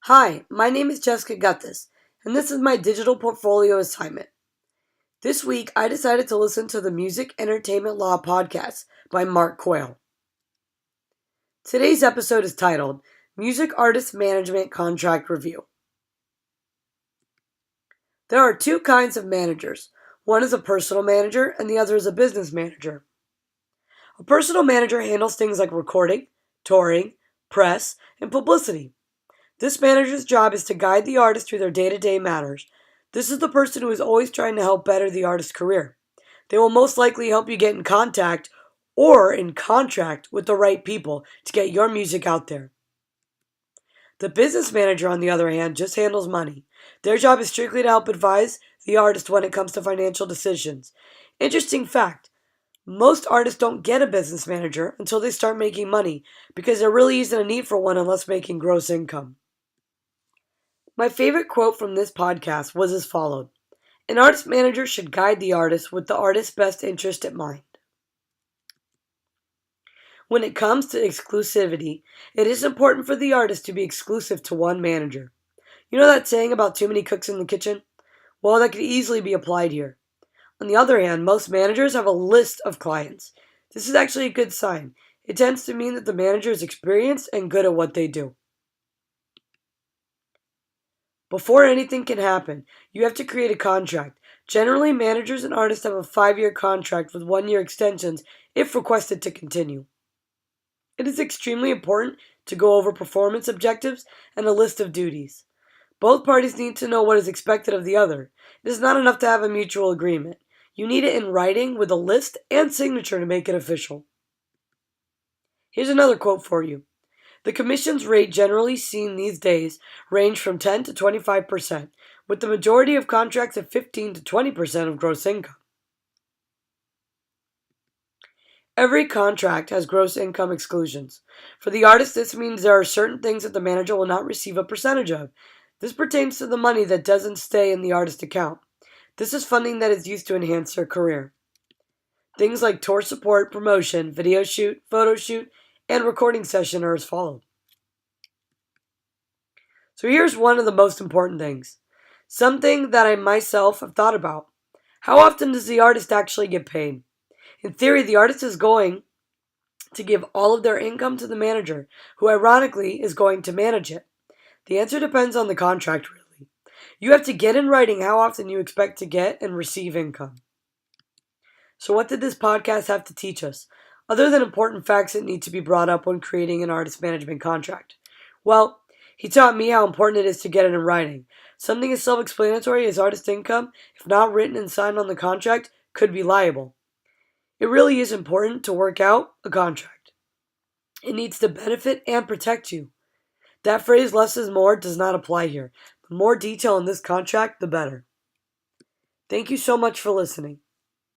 Hi, my name is Jessica Guttis, and this is my digital portfolio assignment. This week, I decided to listen to the Music Entertainment Law podcast by Mark Coyle. Today's episode is titled Music Artist Management Contract Review. There are two kinds of managers. One is a personal manager, and the other is a business manager. A personal manager handles things like recording, touring, press, and publicity. This manager's job is to guide the artist through their day-to-day matters. This is the person who is always trying to help better the artist's career. They will most likely help you get in contact or in contract with the right people to get your music out there. The business manager, on the other hand, just handles money. Their job is strictly to help advise the artist when it comes to financial decisions. Interesting fact, most artists don't get a business manager until they start making money because there really isn't a need for one unless making gross income. My favorite quote from this podcast was as followed: An artist manager should guide the artist with the artist's best interest at mind. When it comes to exclusivity, it is important for the artist to be exclusive to one manager. You know that saying about too many cooks in the kitchen? Well, that could easily be applied here. On the other hand, most managers have a list of clients. This is actually a good sign. It tends to mean that the manager is experienced and good at what they do. Before anything can happen, you have to create a contract. Generally, managers and artists have a 5-year contract with 1-year extensions if requested to continue. It is extremely important to go over performance objectives and a list of duties. Both parties need to know what is expected of the other. It is not enough to have a mutual agreement. You need it in writing with a list and signature to make it official. Here's another quote for you. The commission's rate generally seen these days range from 10 to 25%, with the majority of contracts at 15 to 20% of gross income. Every contract has gross income exclusions. For the artist, this means there are certain things that the manager will not receive a percentage of. This pertains to the money that doesn't stay in the artist account. This is funding that is used to enhance their career. Things like tour support, promotion, video shoot, photo shoot, and recording session are as follows. So here's one of the most important things. Something that I myself have thought about. How often does the artist actually get paid? In theory, the artist is going to give all of their income to the manager, who ironically is going to manage it. The answer depends on the contract, really. You have to get in writing how often you expect to get and receive income. So what did this podcast have to teach us, other than important facts that need to be brought up when creating an artist management contract? Well, he taught me how important it is to get it in writing. Something as self-explanatory as artist income, if not written and signed on the contract, could be liable. It really is important to work out a contract. It needs to benefit and protect you. That phrase, less is more, does not apply here. The more detail in this contract, the better. Thank you so much for listening.